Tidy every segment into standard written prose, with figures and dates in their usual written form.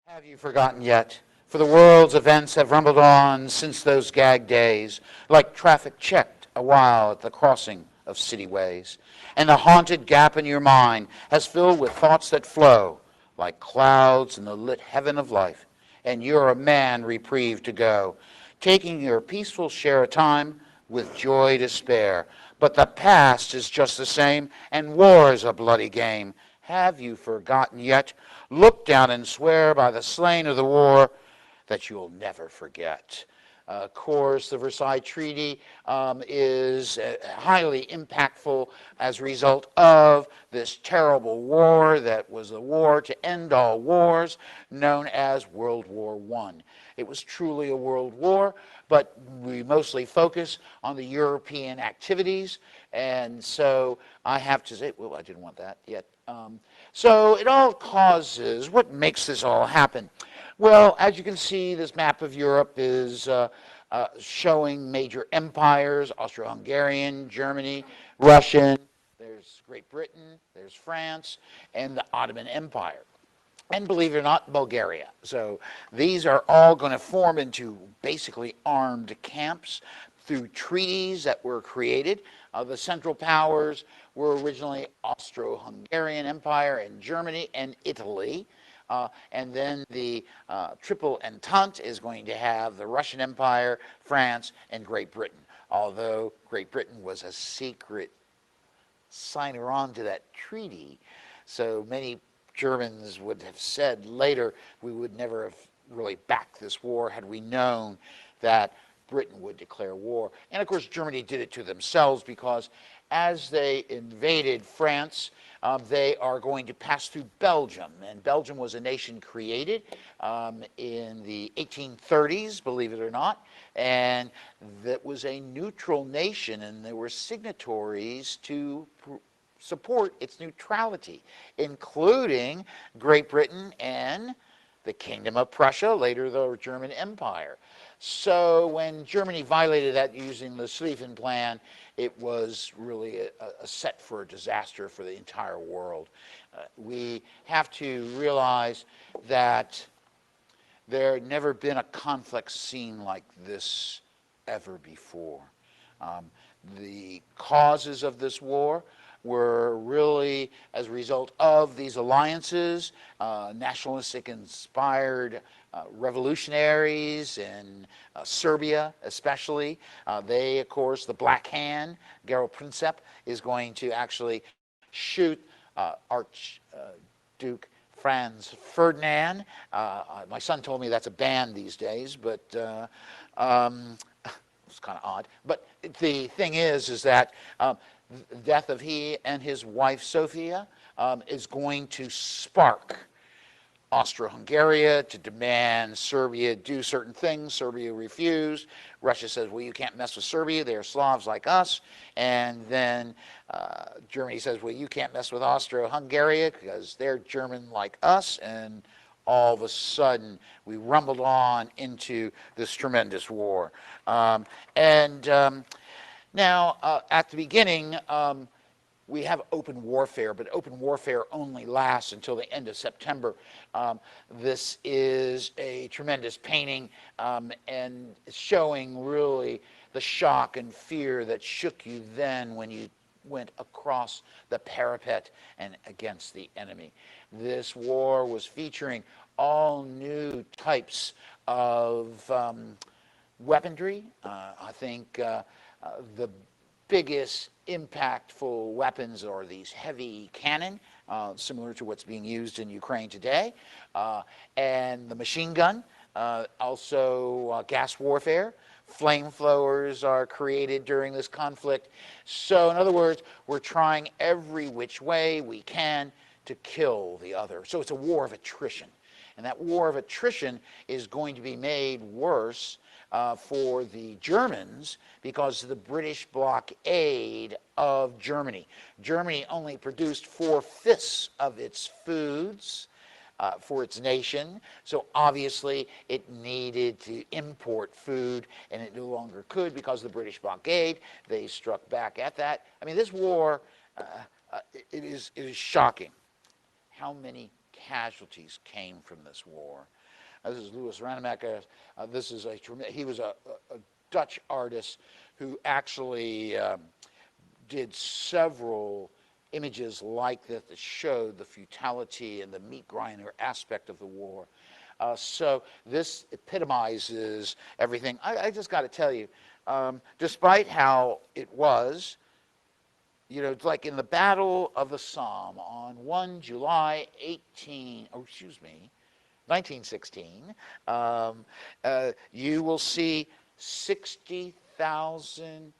Have you forgotten yet? For the world's events have rumbled on since those gag days, like traffic checked a while at the crossing of city ways. And the haunted gap in your mind has filled with thoughts that flow like clouds in the lit heaven of life. And you're a man reprieved to go, taking your peaceful share of time with joy to spare. But the past is just the same, and war's a bloody game. Have you forgotten yet? Look down and swear by the slain of the war that you'll never forget. Of course, the Versailles Treaty is highly impactful as a result of this terrible war that was the war to end all wars, known as World War I. It was truly a world war, but we mostly focus on the European activities, and so I have to say, well, I didn't want that yet. So it all causes, what makes this all happen? Well, as you can see, this map of Europe is showing major empires: Austro-Hungarian, Germany, Russian, there's Great Britain, there's France, and the Ottoman Empire. And believe it or not, Bulgaria. So these are all going to form into basically armed camps through treaties that were created. The Central Powers were originally Austro-Hungarian Empire and Germany and Italy. And then the Triple Entente is going to have the Russian Empire, France, and Great Britain. Although Great Britain was a secret signer on to that treaty, so many Germans would have said later, we would never have really backed this war had we known that Britain would declare war. And of course, Germany did it to themselves, because as they invaded France, they are going to pass through Belgium. And Belgium was a nation created in the 1830s, believe it or not. And that was a neutral nation, and there were signatories to support its neutrality, including Great Britain and the Kingdom of Prussia, later the German Empire. So when Germany violated that using the Schlieffen Plan, it was really a set for a disaster for the entire world. We have to realize that there had never been a conflict scene like this ever before. The causes of this war were really as a result of these alliances, nationalistic inspired revolutionaries in Serbia especially. They, of course, the Black Hand, Gero Princip, is going to actually shoot Archduke Franz Ferdinand. My son told me that's a band these days, but it's kind of odd. But the thing is that the death of he and his wife Sophia is going to spark Austro-Hungary to demand Serbia do certain things. Serbia refused. Russia says, well, you can't mess with Serbia. They're Slavs like us. And then Germany says, well, you can't mess with Austro-Hungary because they're German like us. And all of a sudden, we rumbled on into this tremendous war. Now, at the beginning, we have open warfare, but open warfare only lasts until the end of September. This is a tremendous painting and showing really the shock and fear that shook you then when you went across the parapet and against the enemy. This war was featuring all new types of weaponry. I think the biggest impactful weapons are these heavy cannon, similar to what's being used in Ukraine today, and the machine gun, also gas warfare. Flamethrowers are created during this conflict. So in other words, we're trying every which way we can to kill the other. So it's a war of attrition. And that war of attrition is going to be made worse for the Germans because of the British blockade of Germany. Germany only produced 4/5 of its foods for its nation, so obviously it needed to import food, and it no longer could because of the British blockade. They struck back at that. I mean, this war, it is shocking how many casualties came from this war. This is Louis Ranamecker. He was a Dutch artist who actually did several images like this that showed the futility and the meat grinder aspect of the war. So this epitomizes everything. I just got to tell you, despite how it was, you know, it's like in the Battle of the Somme on 1 July 1916, you will see 60,000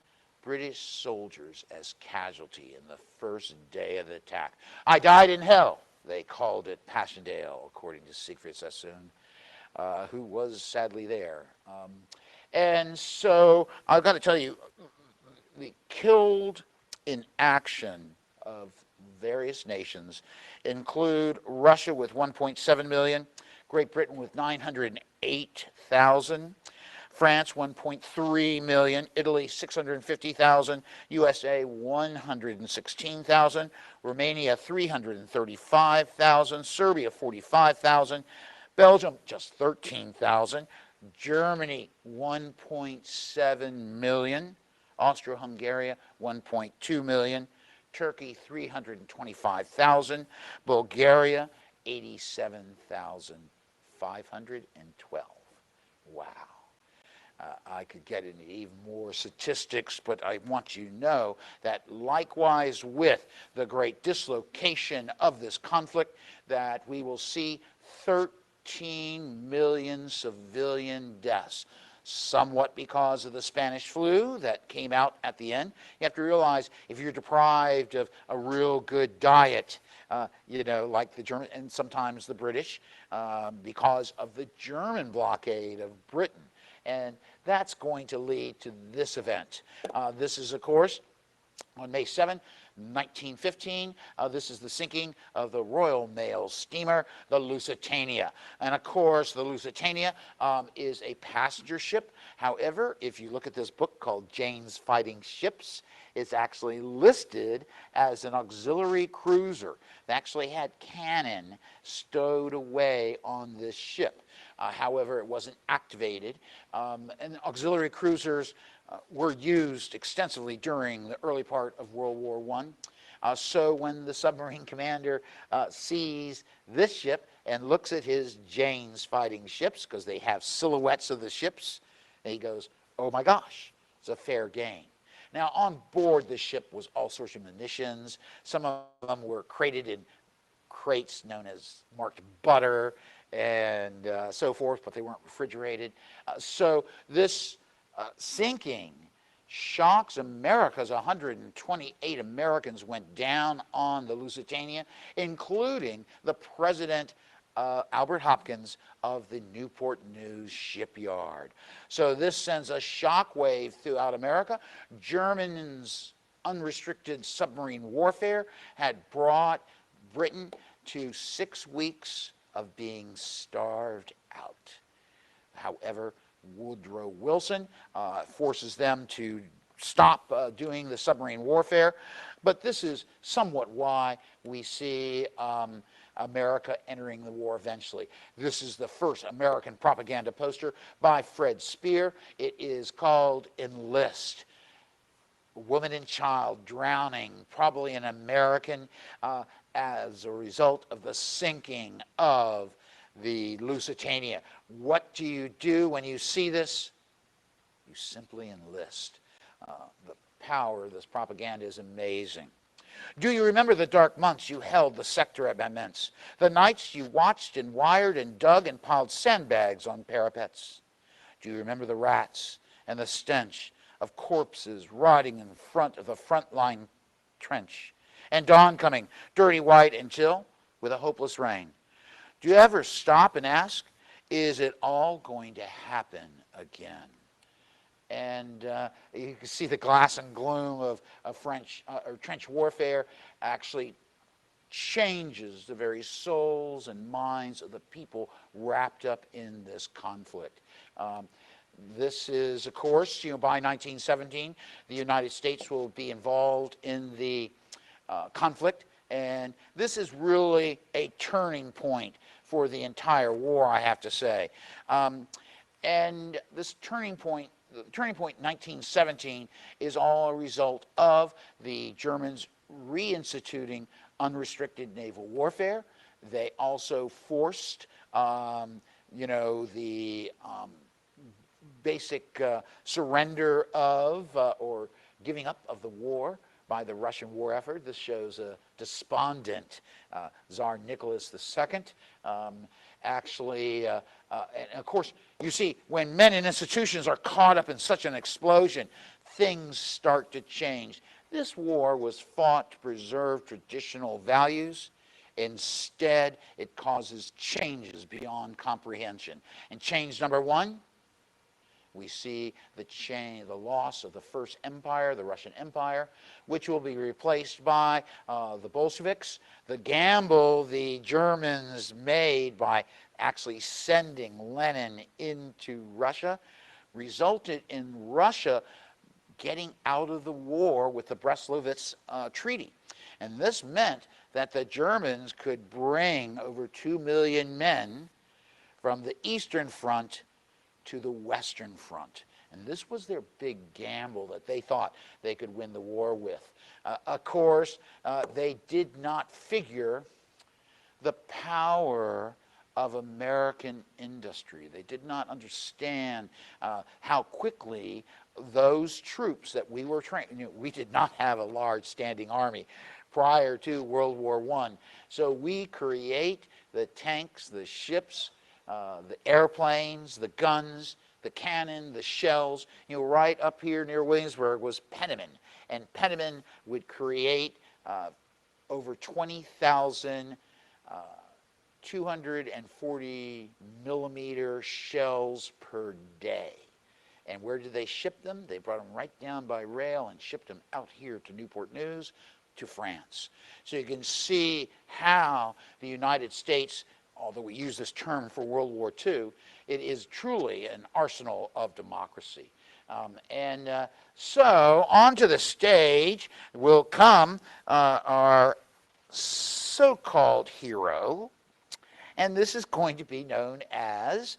British soldiers as casualty in the first day of the attack. I died in hell, they called it Passchendaele, according to Siegfried Sassoon, who was sadly there. And so I've got to tell you, the killed in action of various nations include Russia with 1.7 million, Great Britain with 908,000, France 1.3 million, Italy 650,000, USA 116,000, Romania 335,000, Serbia 45,000, Belgium just 13,000, Germany 1.7 million, Austro-Hungary 1.2 million, Turkey 325,000, Bulgaria 87,512. Wow. I could get into even more statistics, but I want you to know that likewise with the great dislocation of this conflict, that we will see 13 million civilian deaths, somewhat because of the Spanish flu that came out at the end. You have to realize if you're deprived of a real good diet, you know, like the German and sometimes the British, because of the German blockade of Britain. And that's going to lead to this event. This is, of course, on May 7, 1915. This is the sinking of the Royal Mail steamer, the Lusitania. And of course, the Lusitania is a passenger ship. However, if you look at this book called Jane's Fighting Ships, it's actually listed as an auxiliary cruiser. It actually had cannon stowed away on this ship. However, it wasn't activated. And auxiliary cruisers were used extensively during the early part of World War I. So when the submarine commander sees this ship and looks at his Jane's Fighting Ships, because they have silhouettes of the ships, and he goes, oh my gosh, it's a fair game. Now, on board the ship was all sorts of munitions. Some of them were crated in crates known as marked butter and so forth, but they weren't refrigerated. So this sinking shocks America, as 128 Americans went down on the Lusitania, including the President Albert Hopkins of the Newport News shipyard. So this sends a shockwave throughout America. Germans' unrestricted submarine warfare had brought Britain to 6 weeks of being starved out. However, Woodrow Wilson forces them to stop doing the submarine warfare. But this is somewhat why we see America entering the war eventually. This is the first American propaganda poster by Fred Speer. It is called Enlist. Woman and child drowning, probably an American, as a result of the sinking of the Lusitania. What do you do when you see this? You simply enlist. The power of this propaganda is amazing. Do you remember the dark months you held the sector at Amiens? The nights you watched and wired and dug and piled sandbags on parapets? Do you remember the rats and the stench of corpses rotting in front of the front line trench? And dawn coming, dirty, white, and chill, with a hopeless rain. Do you ever stop and ask, is it all going to happen again? And you can see the glass and gloom of French or trench warfare actually changes the very souls and minds of the people wrapped up in this conflict. This is, of course, by 1917, the United States will be involved in the conflict, and this is really a turning point for the entire war, I have to say. And this turning point, the turning point 1917, is all a result of the Germans reinstituting unrestricted naval warfare. They also forced, the basic surrender of or giving up of the war by the Russian war effort. This shows a despondent Tsar Nicholas II. And of course, you see, when men and institutions are caught up in such an explosion, things start to change. This war was fought to preserve traditional values. Instead, it causes changes beyond comprehension. And change number one, we see the loss of the First Empire, the Russian Empire, which will be replaced by the Bolsheviks. The gamble the Germans made by actually sending Lenin into Russia resulted in Russia getting out of the war with the Brest-Litovsk Treaty. And this meant that the Germans could bring over 2 million men from the Eastern Front to the Western Front. And this was their big gamble that they thought they could win the war with. Of course, they did not figure the power of American industry. They did not understand how quickly those troops that we were training, we did not have a large standing army prior to World War I. So we create the tanks, the ships, the airplanes, the guns, the cannon, the shells. Right up here near Williamsburg was Penniman. And Penniman would create over 20,000 240 millimeter shells per day. And where did they ship them? They brought them right down by rail and shipped them out here to Newport News, to France. So you can see how the United States, although we use this term for World War II, it is truly an arsenal of democracy. So onto the stage will come our so-called hero, and this is going to be known as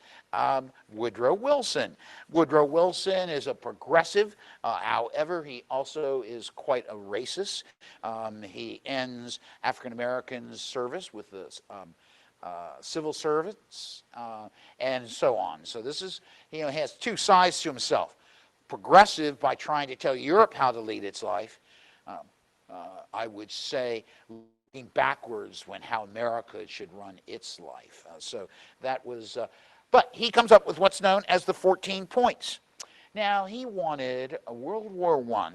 Woodrow Wilson. Woodrow Wilson is a progressive, however, he also is quite a racist. He ends African American service with the civil servants, and so on. So this is, he has two sides to himself. Progressive by trying to tell Europe how to lead its life. I would say looking backwards when how America should run its life. So that was, but he comes up with what's known as the 14 points. Now, he wanted World War I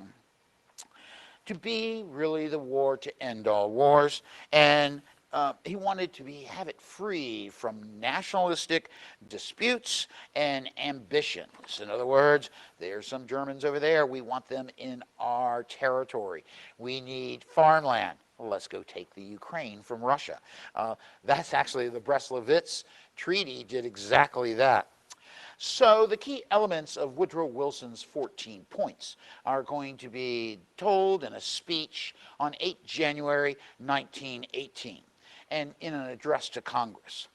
to be really the war to end all wars, and he wanted to have it free from nationalistic disputes and ambitions. In other words, there's some Germans over there, we want them in our territory. We need farmland. Well, let's go take the Ukraine from Russia. That's actually the Brest-Litovsk Treaty did exactly that. So the key elements of Woodrow Wilson's 14 points are going to be told in a speech on 8 January 1918 and in an address to Congress.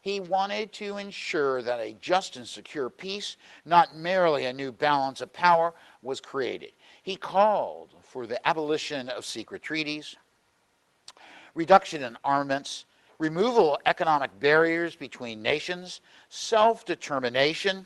He wanted to ensure that a just and secure peace, not merely a new balance of power, was created. He called for the abolition of secret treaties, reduction in armaments, removal of economic barriers between nations, self-determination,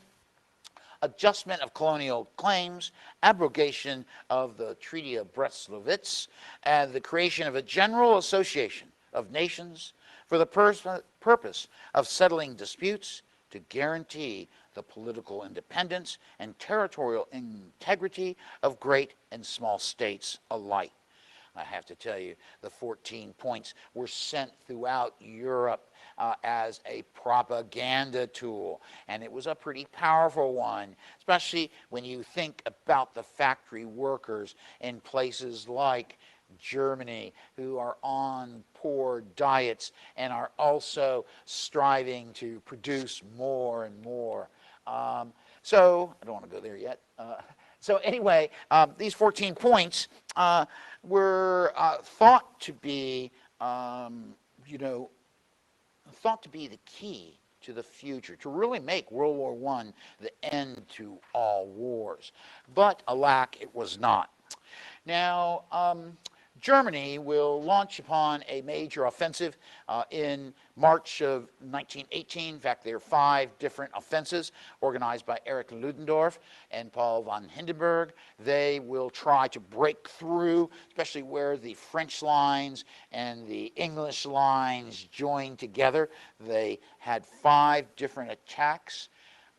adjustment of colonial claims, abrogation of the Treaty of Brest-Litovsk, and the creation of a general association of nations for the purpose of settling disputes to guarantee the political independence and territorial integrity of great and small states alike. I have to tell you, the 14 points were sent throughout Europe as a propaganda tool, and it was a pretty powerful one, especially when you think about the factory workers in places like Germany who are on poor diets and are also striving to produce more and more. So I don't want to go there yet. So anyway, these 14 points were thought to be, thought to be the key to the future, to really make World War I the end to all wars. But alack, it was not. Now, Germany will launch upon a major offensive in March of 1918. In fact, there are 5 different offensives organized by Erich Ludendorff and Paul von Hindenburg. They will try to break through, especially where the French lines and the English lines joined together. They had 5 different attacks.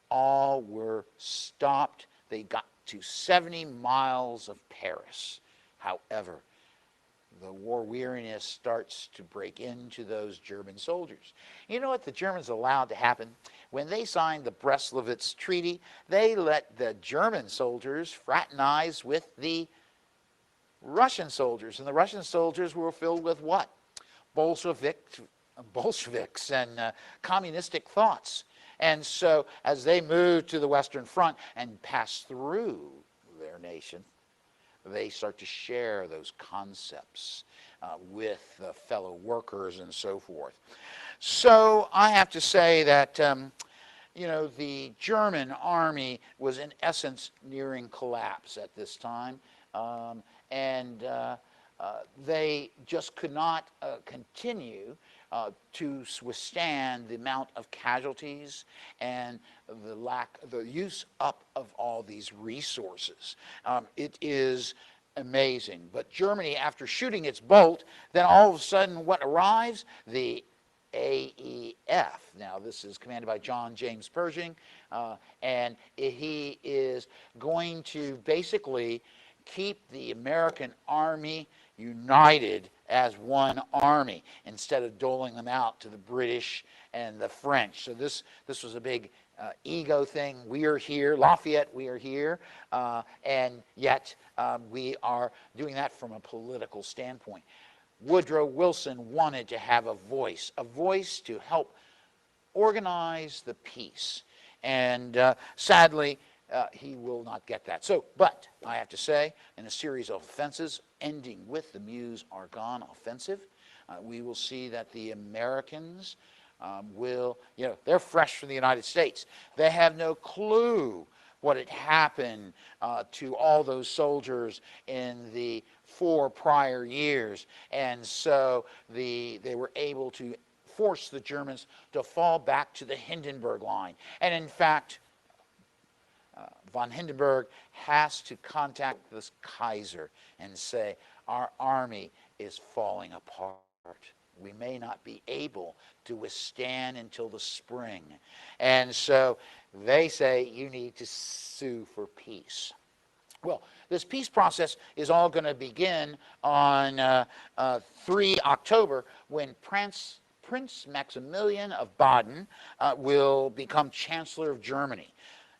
All were stopped. They got to 70 miles of Paris. However, the war weariness starts to break into those German soldiers. You know what the Germans allowed to happen? When they signed the Brest-Litovsk Treaty, they let the German soldiers fraternize with the Russian soldiers. And the Russian soldiers were filled with what? Bolsheviks and communistic thoughts. And so as they moved to the Western Front and passed through their nation, they start to share those concepts with fellow workers and so forth. So I have to say that the German army was in essence nearing collapse at this time, and they just could not continue to withstand the amount of casualties and the use up of all these resources. It is amazing. But Germany, after shooting its bolt, then all of a sudden what arrives? The AEF. Now, this is commanded by John James Pershing, and he is going to basically keep the American army united as one army instead of doling them out to the British and the French. So this was a big ego thing. We are here, Lafayette, we are here, and yet we are doing that from a political standpoint. Woodrow Wilson wanted to have a voice to help organize the peace. And sadly, he will not get that. So, but I have to say, in a series of offenses, ending with the Meuse-Argonne offensive, we will see that the Americans will, they're fresh from the United States. They have no clue what had happened to all those soldiers in the 4 prior years. And so they were able to force the Germans to fall back to the Hindenburg line. And in fact, von Hindenburg has to contact this Kaiser and say, our army is falling apart. We may not be able to withstand until the spring. And so they say, you need to sue for peace. Well, this peace process is all going to begin on 3 October when Prince Maximilian of Baden will become Chancellor of Germany.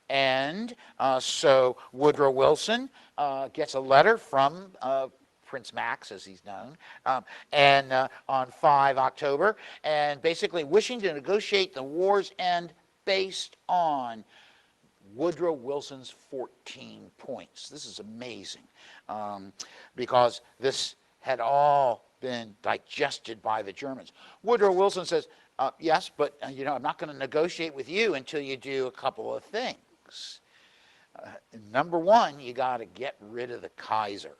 And so Woodrow Wilson gets a letter from Prince Max, as he's known, and on 5 October, and basically wishing to negotiate the war's end based on Woodrow Wilson's 14 points. This is amazing because this had all been digested by the Germans. Woodrow Wilson says, yes, but I'm not going to negotiate with you until you do a couple of things. Number one, you got to get rid of the Kaiser.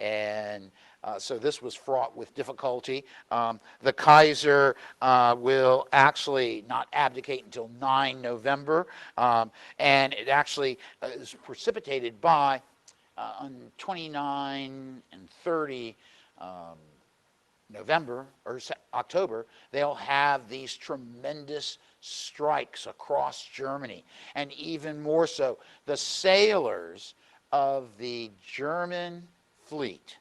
And so this was fraught with difficulty. The Kaiser will actually not abdicate until 9 November, and it actually is precipitated by on 29 and 30 November or October, they'll have these tremendous strikes across Germany. And even more so, the sailors of the German fleet,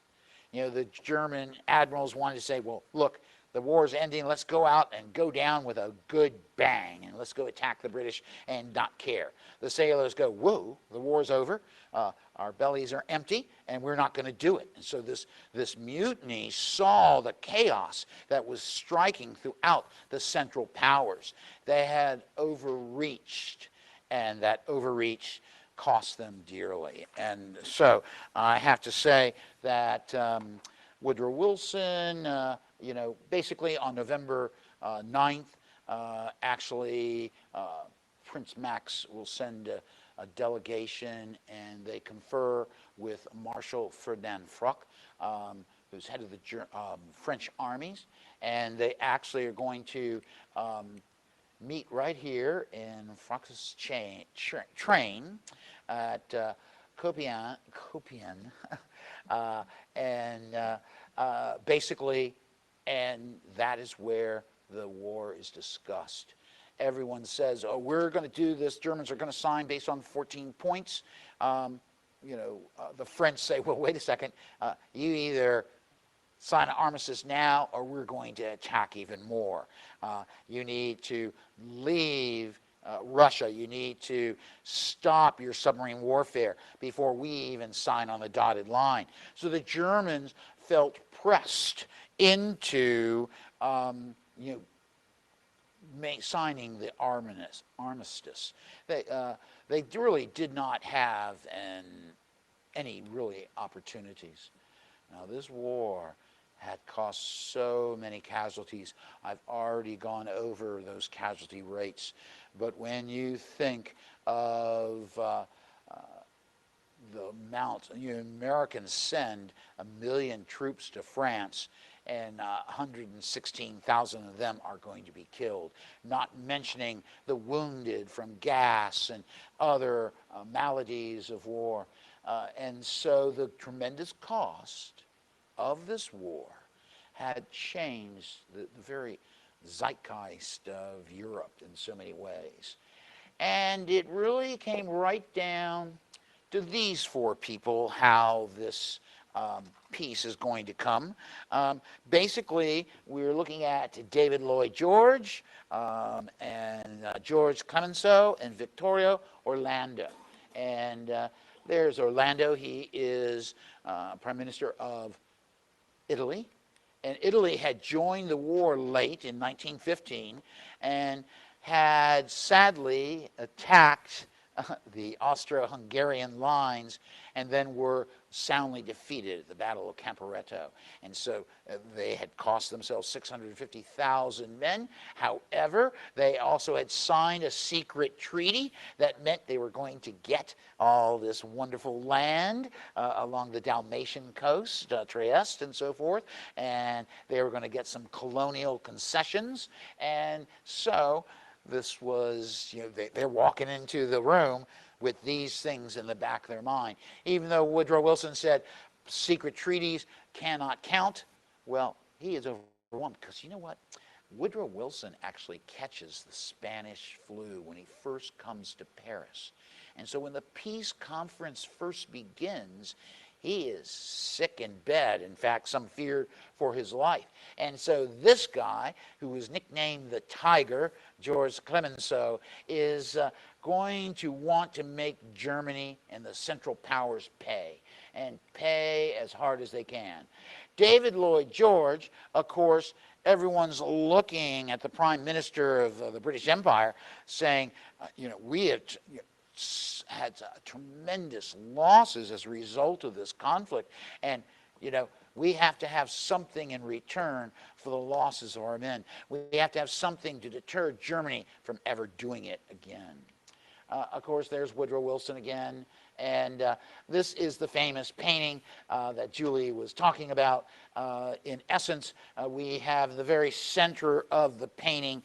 the German admirals wanted to say, well, look, the war's ending, let's go out and go down with a good bang, and let's go attack the British and not care. The sailors go, whoa, the war's over, our bellies are empty, and we're not going to do it. And so this mutiny saw the chaos that was striking throughout the Central Powers. They had overreached, and that overreach cost them dearly. And so I have to say that Woodrow Wilson basically on November 9th, actually, Prince Max will send a delegation, and they confer with Marshal Ferdinand Foch, who's head of the French armies, and they actually are going to meet right here in Foch's train at Compiègne, and basically, and that is where the war is discussed. Everyone says, oh, we're going to do this. Germans are going to sign based on 14 points. The French say, well, wait a second. You either sign an armistice now or we're going to attack even more. You need to leave Russia. You need to stop your submarine warfare before we even sign on the dotted line. So the Germans felt pressed into signing the armistice. They really did not have any really opportunities. Now this war had cost so many casualties. I've already gone over those casualty rates. But when you think of the amount, Americans send 1 million troops to France, and 116,000 of them are going to be killed, not mentioning the wounded from gas and other maladies of war. And so the tremendous cost of this war had changed the very zeitgeist of Europe in so many ways. And it really came right down to these four people how this peace is going to come. Basically, we're looking at David Lloyd George and George Clemenceau and Vittorio Orlando. And there's Orlando. He is Prime Minister of Italy. And Italy had joined the war late in 1915 and had sadly attacked the Austro-Hungarian lines and then were soundly defeated at the Battle of Caporetto. And so they had cost themselves 650,000 men. However, they also had signed a secret treaty that meant they were going to get all this wonderful land along the Dalmatian coast, Trieste and so forth, and they were going to get some colonial concessions. And so this was, they're walking into the room with these things in the back of their mind. Even though Woodrow Wilson said secret treaties cannot count, well, he is overwhelmed because you know what? Woodrow Wilson actually catches the Spanish flu when he first comes to Paris. And so when the peace conference first begins, he is sick in bed. In fact, some feared for his life. And so this guy, who was nicknamed the Tiger, George Clemenceau, is going to want to make Germany and the Central Powers pay, and pay as hard as they can. David Lloyd George, of course, everyone's looking at the Prime Minister of the British Empire saying, we have had tremendous losses as a result of this conflict, and we have to have something in return for the losses of our men. We have to have something to deter Germany from ever doing it again. Of course, there's Woodrow Wilson again, and this is the famous painting that Julie was talking about. In essence, we have the very center of the painting.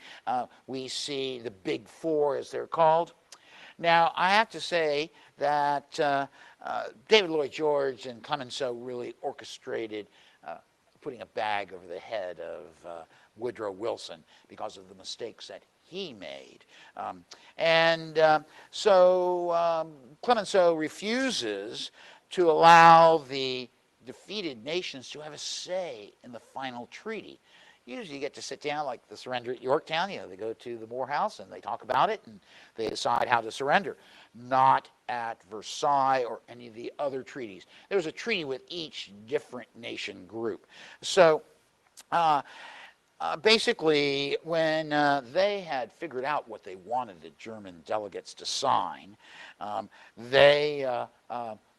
We see the Big Four, as they're called. Now, I have to say that David Lloyd George and Clemenceau really orchestrated putting a bag over the head of Woodrow Wilson because of the mistakes that he made. So Clemenceau refuses to allow the defeated nations to have a say in the final treaty. Usually you get to sit down like the surrender at Yorktown. They go to the Moore House and they talk about it and they decide how to surrender. Not at Versailles or any of the other treaties. There was a treaty with each different nation group. So basically, when they had figured out what they wanted the German delegates to sign, they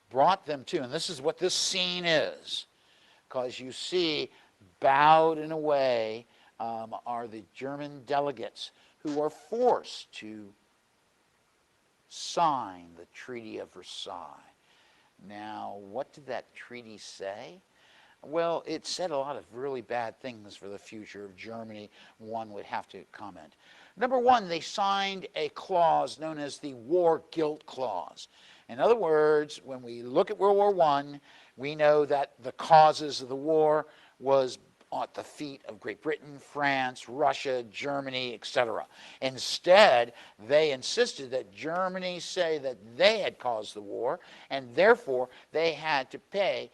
brought them to, and this is what this scene is, because you see bowed in a way are the German delegates who are forced to sign the Treaty of Versailles. Now, what did that treaty say? Well, it said a lot of really bad things for the future of Germany. One would have to comment. Number one, they signed a clause known as the War Guilt Clause. In other words, when we look at World War I, we know that the causes of the war was at the feet of Great Britain, France, Russia, Germany, etc. Instead, they insisted that Germany say that they had caused the war, and therefore they had to pay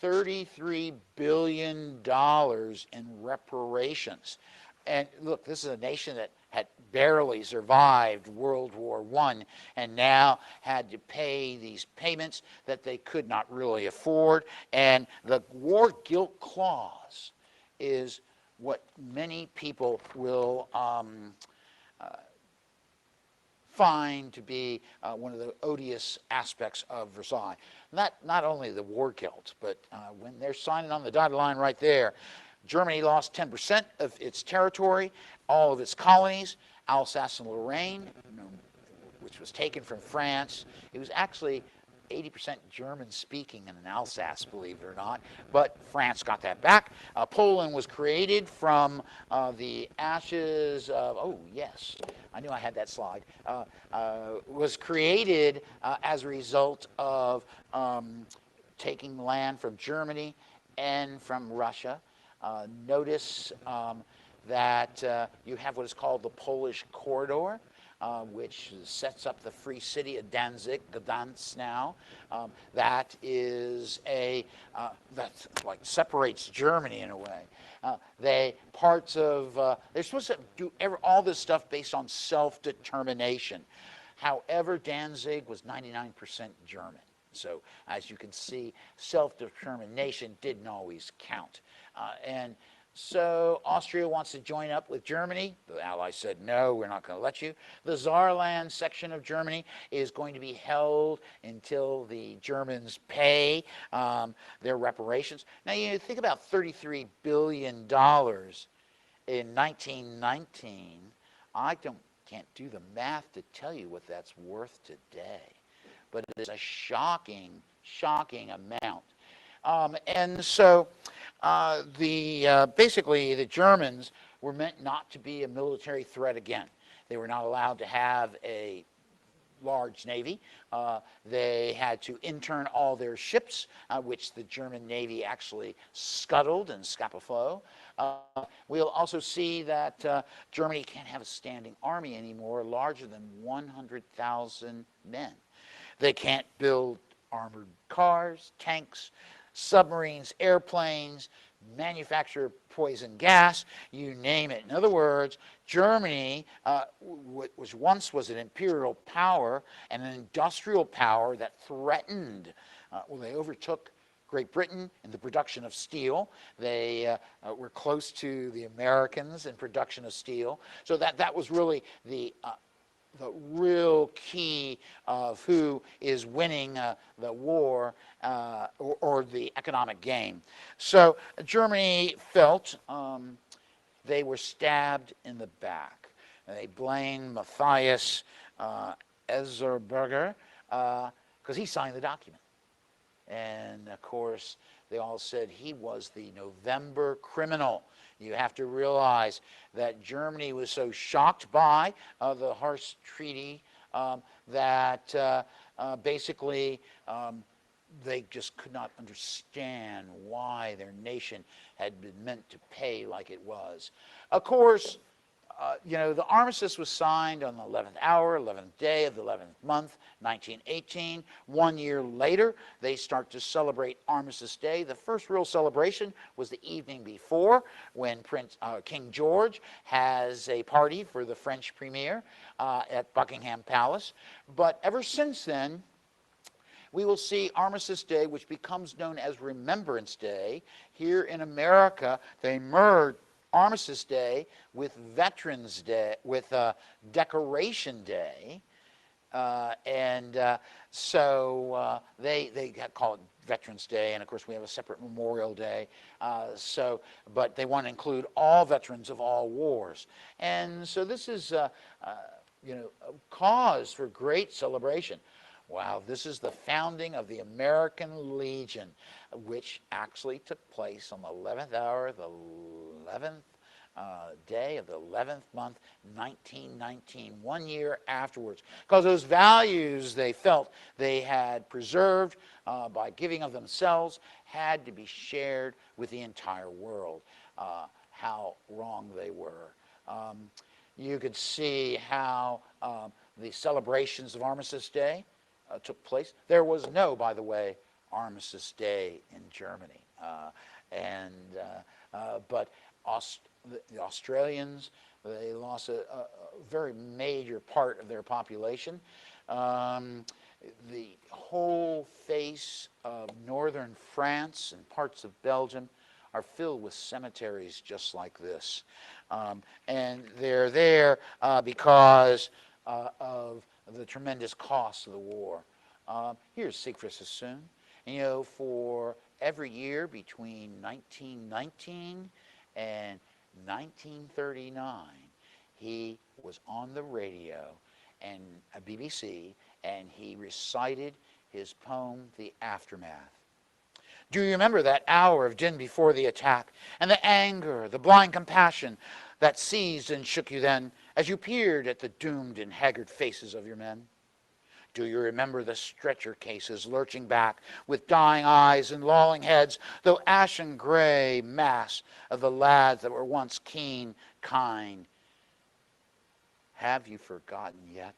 $33 billion in reparations. And look, this is a nation that had barely survived World War I and now had to pay these payments that they could not really afford. And the War Guilt Clause is what many people will find to be one of the odious aspects of Versailles. Not only the war guilt, but when they're signing on the dotted line right there, Germany lost 10% of its territory, all of its colonies, Alsace and Lorraine, which was taken from France. It was actually 80% German-speaking in Alsace, believe it or not, but France got that back. Poland was created from the ashes of, oh yes, I knew I had that slide, was created as a result of taking land from Germany and from Russia. Notice that you have what is called the Polish Corridor, which sets up the free city of Danzig, Gdansk now. That is that like separates Germany in a way. They're supposed to do all this stuff based on self-determination. However, Danzig was 99% German. So as you can see, self-determination didn't always count. And so Austria wants to join up with Germany. The Allies said, no, we're not going to let you. The Saarland section of Germany is going to be held until the Germans pay their reparations. Now, you think about $33 billion in 1919. I can't do the math to tell you what that's worth today. But it is a shocking, shocking amount. And so basically the Germans were meant not to be a military threat again. They were not allowed to have a large navy. They had to intern all their ships, which the German Navy actually scuttled in Scapa Flow. We'll also see that Germany can't have a standing army anymore larger than 100,000 men. They can't build armored cars, tanks, submarines, airplanes, manufacture poison gas, you name it. In other words, Germany, which once was an imperial power and an industrial power that threatened, they overtook Great Britain in the production of steel. They were close to the Americans in production of steel. So that was really the real key of who is winning the war or the economic game. So Germany felt they were stabbed in the back. They blamed Matthias Erzberger because he signed the document. And of course, they all said he was the November criminal. You have to realize that Germany was so shocked by the harsh treaty that basically they just could not understand why their nation had been meant to pay like it was. Of course, the armistice was signed on the 11th hour, 11th day of the 11th month, 1918. 1 year later, they start to celebrate Armistice Day. The first real celebration was the evening before, when King George has a party for the French premier at Buckingham Palace. But ever since then, we will see Armistice Day, which becomes known as Remembrance Day. Here in America, they merged Armistice Day with Veterans Day, with Decoration Day, so they call it Veterans Day, and of course we have a separate Memorial Day. But they want to include all veterans of all wars. And so this is, a cause for great celebration. Wow, this is the founding of the American Legion, which actually took place on the 11th hour, the 11th day of the 11th month, 1919, 1 year afterwards. Because those values they felt they had preserved by giving of themselves had to be shared with the entire world. How wrong they were. You could see how the celebrations of Armistice Day took place. There was no, by the way, Armistice Day in Germany. But the Australians, they lost a very major part of their population. The whole face of northern France and parts of Belgium are filled with cemeteries just like this. And they're there because of the tremendous cost of the war. Here's Siegfried Sassoon. And, for every year between 1919 and 1939, he was on the radio and BBC, and he recited his poem, The Aftermath. Do you remember that hour of din before the attack, and the anger, the blind compassion that seized and shook you then, as you peered at the doomed and haggard faces of your men? Do you remember the stretcher cases lurching back with dying eyes and lolling heads, the ashen gray mass of the lads that were once keen, kind? Have you forgotten yet?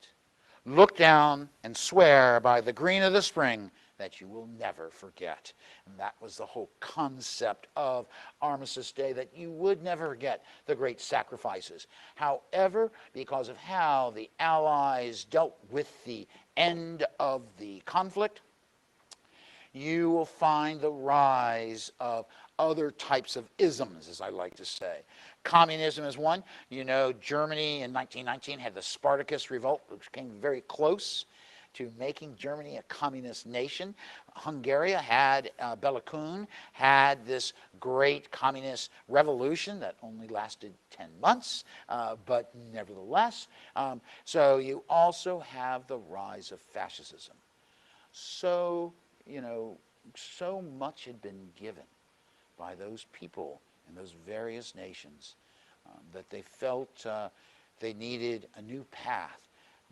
Look down and swear by the green of the spring that you will never forget. And that was the whole concept of Armistice Day, that you would never forget the great sacrifices. However, because of how the Allies dealt with the end of the conflict, you will find the rise of other types of isms, as I like to say. Communism is one. Germany in 1919 had the Spartacus Revolt, which came very close to making Germany a communist nation. Hungary had, Bela Kun had this great communist revolution that only lasted 10 months, but nevertheless. So you also have the rise of fascism. So, so much had been given by those people in those various nations that they felt they needed a new path.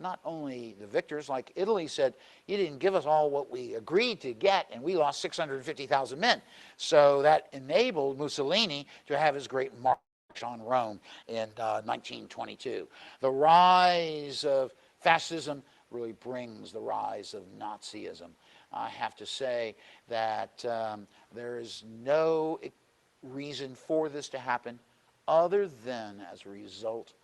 Not only the victors, like Italy said, you didn't give us all what we agreed to get, and we lost 650,000 men. So that enabled Mussolini to have his great march on Rome in 1922. The rise of fascism really brings the rise of Nazism. I have to say that there is no reason for this to happen other than as a result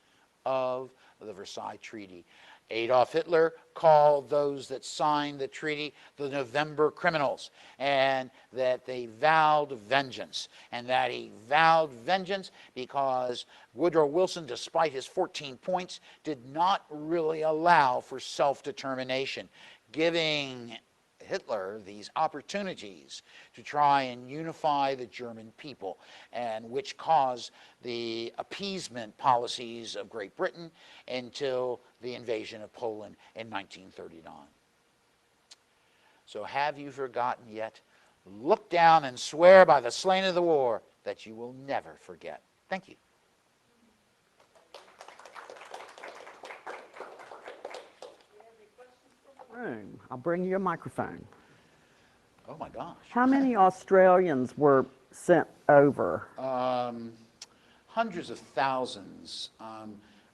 of the Versailles Treaty. Adolf Hitler called those that signed the treaty the November criminals, and that they vowed vengeance. And that he vowed vengeance because Woodrow Wilson, despite his 14 points, did not really allow for self-determination, giving Hitler these opportunities to try and unify the German people, and which caused the appeasement policies of Great Britain until the invasion of Poland in 1939. So have you forgotten yet? Look down and swear by the slain of the war that you will never forget. Thank you. Room. I'll bring you a microphone. Oh my gosh. How many Australians were sent over? Hundreds of thousands.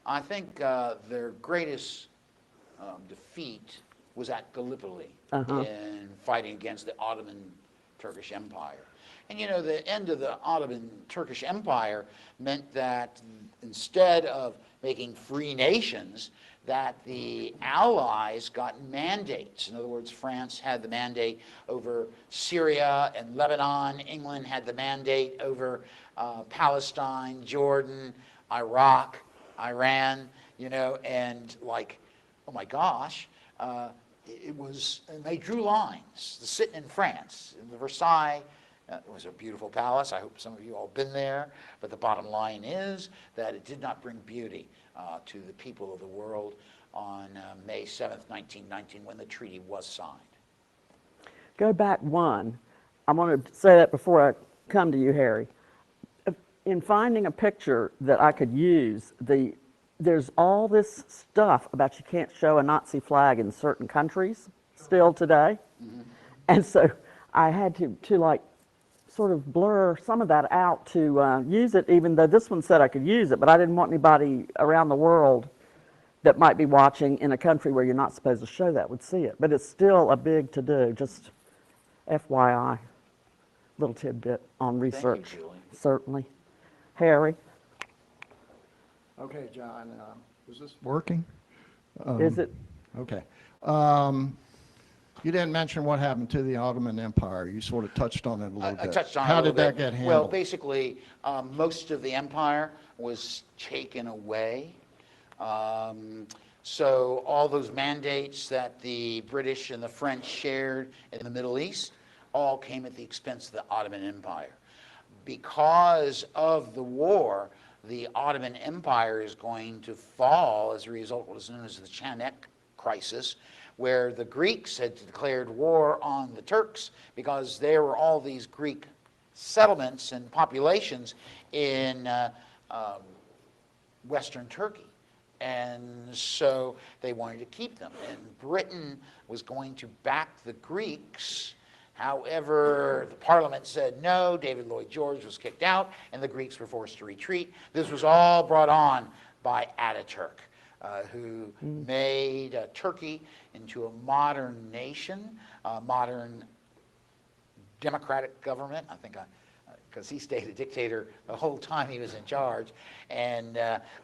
I think their greatest defeat was at Gallipoli in fighting against the Ottoman Turkish Empire. And the end of the Ottoman Turkish Empire meant that instead of making free nations, that the Allies got mandates. In other words, France had the mandate over Syria and Lebanon. England had the mandate over Palestine, Jordan, Iraq, Iran, and oh my gosh, it was, and they drew lines. The sitting in France, in the Versailles, it was a beautiful palace. I hope some of you all been there. But the bottom line is that it did not bring beauty to the people of the world on May 7th, 1919, when the treaty was signed. Go back one. I want to say that before I come to you, Harry. In finding a picture that I could use, there's all this stuff about you can't show a Nazi flag in certain countries still today. Mm-hmm. And so I had to like sort of blur some of that out to use it, even though this one said I could use it, but I didn't want anybody around the world that might be watching in a country where you're not supposed to show that would see it. But it's still a big to-do, just FYI, little tidbit on research. Thank you, Julie. Certainly. Harry? Okay, John, is this working? Is it? Okay. You didn't mention what happened to the Ottoman Empire. You sort of touched on it a little bit. I touched on it How a little did that bit. get handled? Well, basically, most of the empire was taken away. So all those mandates that the British and the French shared in the Middle East all came at the expense of the Ottoman Empire. Because of the war, the Ottoman Empire is going to fall as a result of what is known as the Chanek crisis, where the Greeks had declared war on the Turks because there were all these Greek settlements and populations in Western Turkey. And so they wanted to keep them. And Britain was going to back the Greeks. However, the Parliament said no, David Lloyd George was kicked out, and the Greeks were forced to retreat. This was all brought on by Ataturk, who made Turkey into a modern nation, a modern democratic government. I think because he stayed a dictator the whole time he was in charge. And,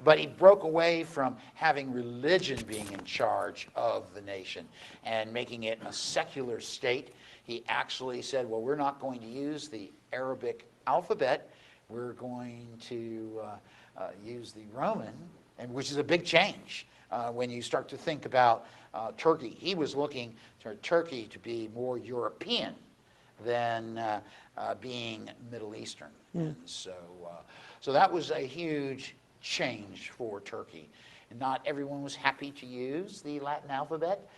but he broke away from having religion being in charge of the nation and making it a secular state. He actually said, well, we're not going to use the Arabic alphabet. We're going to use the Roman, and which is a big change when you start to think about Turkey. He was looking for Turkey to be more European than being Middle Eastern. And so that was a huge change for Turkey. And not everyone was happy to use the Latin alphabet,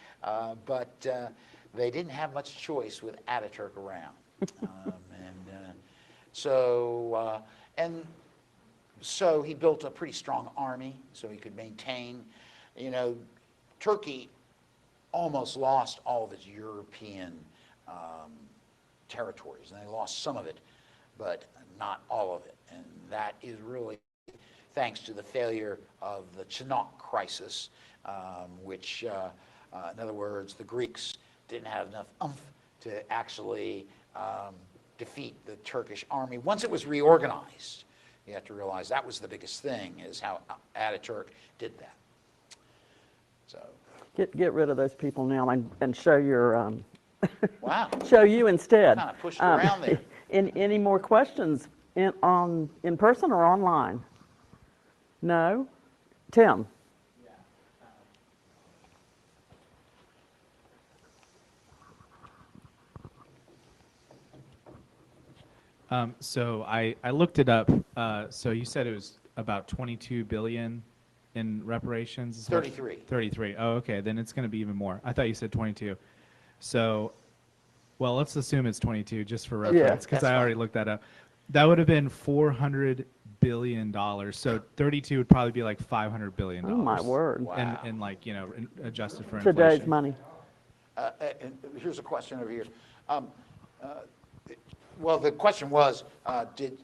but they didn't have much choice with Ataturk around. So he built a pretty strong army so he could maintain. You know, Turkey almost lost all of its European territories, and they lost some of it, but not all of it. And that is really thanks to the failure of the Chanek crisis, which, in other words, the Greeks didn't have enough oomph to actually defeat the Turkish army. Once it was reorganized, you have to realize that was the biggest thing, is how Ataturk did that. So Get rid of those people now and show your wow. show you instead. Kind of pushed around there. Any more questions in person or online? No? Tim? So I looked it up. So you said it was about 22 billion in reparations? 33. 33. Oh, okay. Then it's going to be even more. I thought you said 22. So, well, let's assume it's 22 just for reference, because I already looked that up. That would have been $400 billion. So 32 would probably be like $500 billion. Oh, my word. Wow. And like, you know, adjusted for Today's inflation. money. And here's a question over here. Well, the question was, did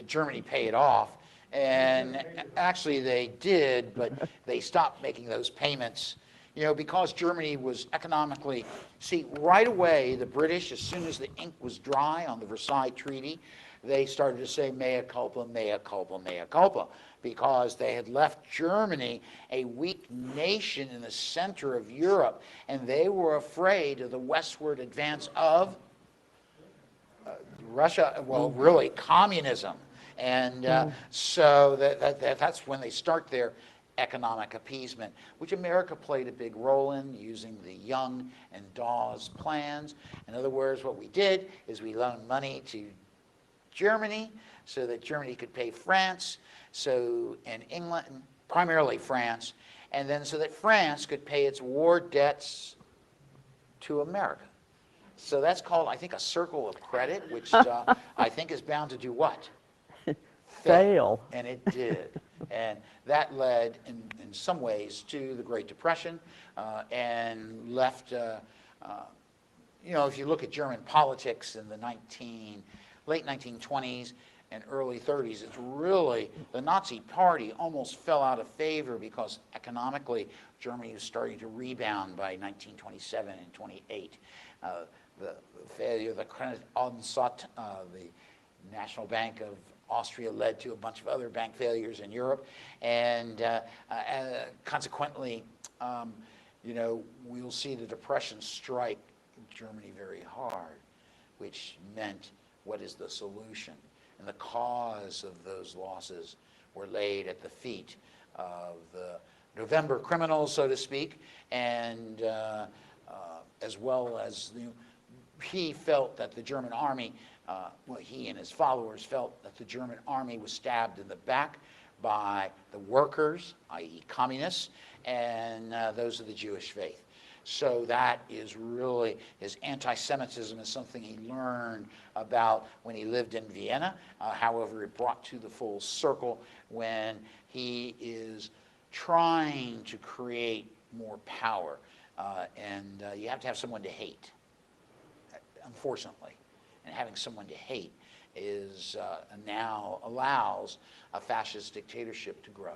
Germany pay it off? And actually they did, but they stopped making those payments, you know, because Germany was economically, see, right away, the British, as soon as the ink was dry on the Versailles Treaty, they started to say mea culpa, mea culpa, mea culpa, because they had left Germany a weak nation in the center of Europe, and they were afraid of the westward advance of Russia, well, really communism. And so that's when they start their economic appeasement, which America played a big role in using the Young and Dawes plans. In other words, what we did is we loaned money to Germany so that Germany could pay France, and England, primarily France, and then so that France could pay its war debts to America. So that's called, I think, a circle of credit, which I think is bound to do what? Fail. And it did. And that led, in some ways, to the Great Depression, and left, if you look at German politics in the late 1920s and early 30s, it's really, the Nazi Party almost fell out of favor because economically Germany was starting to rebound by 1927 and 28. The failure of the Kreditansatz, the National Bank of Austria, led to a bunch of other bank failures in Europe, and consequently, we'll see the Depression strike Germany very hard, which meant, what is the solution? And the cause of those losses were laid at the feet of the November criminals, so to speak, and as well as he felt that the German army, he and his followers felt that the German army was stabbed in the back by the workers, i.e. communists, and those of the Jewish faith. So that is really, his anti-Semitism is something he learned about when he lived in Vienna. However, it brought to the full circle when he is trying to create more power. And you have to have someone to hate, unfortunately. And having someone to hate is now allows a fascist dictatorship to grow.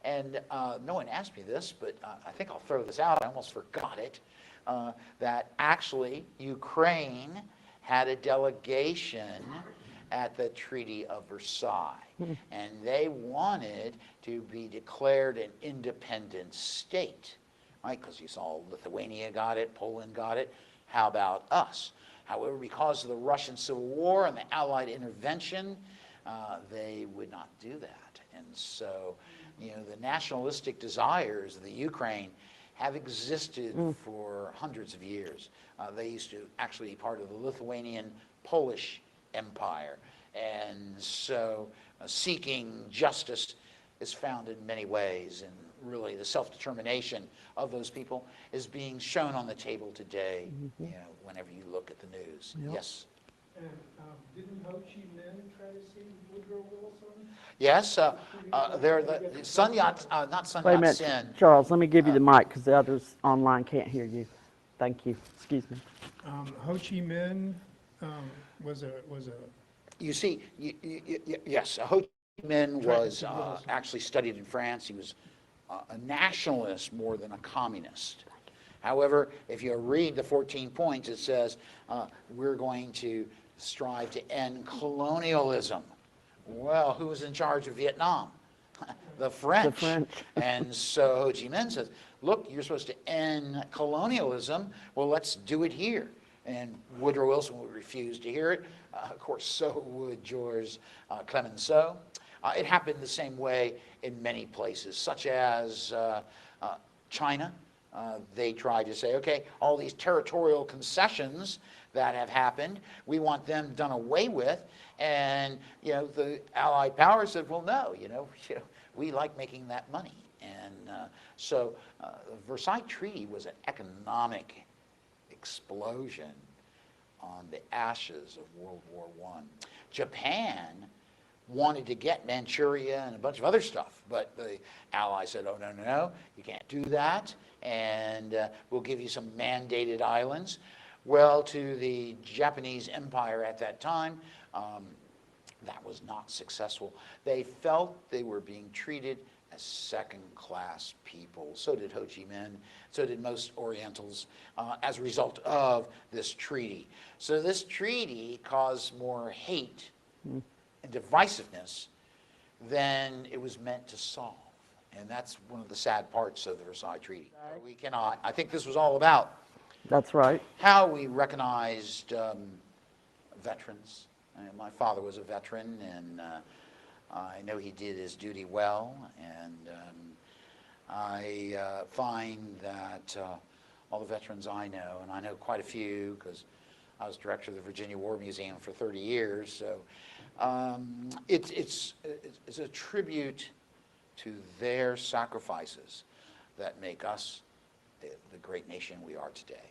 And no one asked me this, but I think I'll throw this out. I almost forgot it. That actually Ukraine had a delegation at the Treaty of Versailles. And they wanted to be declared an independent state, right? Because you saw Lithuania got it, Poland got it. How about us? However, because of the Russian Civil War and the Allied intervention, they would not do that. And so, the nationalistic desires of the Ukraine have existed for hundreds of years. They used to actually be part of the Lithuanian-Polish Empire. And so seeking justice is found in many ways, and really the self-determination of those people is being shown on the table today, whenever you look at the news. Yep. Yes? And didn't Ho Chi Minh try to see Woodrow Wilson? Yes, they're the Sun Yat, not Sun Wait a minute, Yat-sen. Charles, let me give you the mic because the others online can't hear you. Thank you. Excuse me. Ho Chi Minh was a You see, yes, Ho Chi Minh was actually studied in France. He was a nationalist more than a communist. However, if you read the 14 points, it says we're going to strive to end colonialism. Well, who was in charge of Vietnam? The French. The French. And so Ho Chi Minh says, look, you're supposed to end colonialism. Well, let's do it here. And Woodrow Wilson would refuse to hear it. Of course, so would Georges Clemenceau. It happened the same way in many places, such as China. They tried to say, okay, all these territorial concessions that have happened, we want them done away with. And the Allied powers said, well, no, we like making that money. And so the Versailles Treaty was an economic explosion on the ashes of World War I. Japan wanted to get Manchuria and a bunch of other stuff, but the Allies said, oh, no, no, no, you can't do that, and we'll give you some mandated islands. Well, to the Japanese Empire at that time, that was not successful. They felt they were being treated as second-class people. So did Ho Chi Minh, so did most Orientals, as a result of this treaty. So this treaty caused more hate and divisiveness than it was meant to solve. And that's one of the sad parts of the Versailles Treaty. We cannot, I think this was all about That's right. how we recognized veterans. My father was a veteran, and I know he did his duty well, and I find that all the veterans I know, and I know quite a few because I was director of the Virginia War Museum for 30 years, so it's a tribute to their sacrifices that make us the great nation we are today.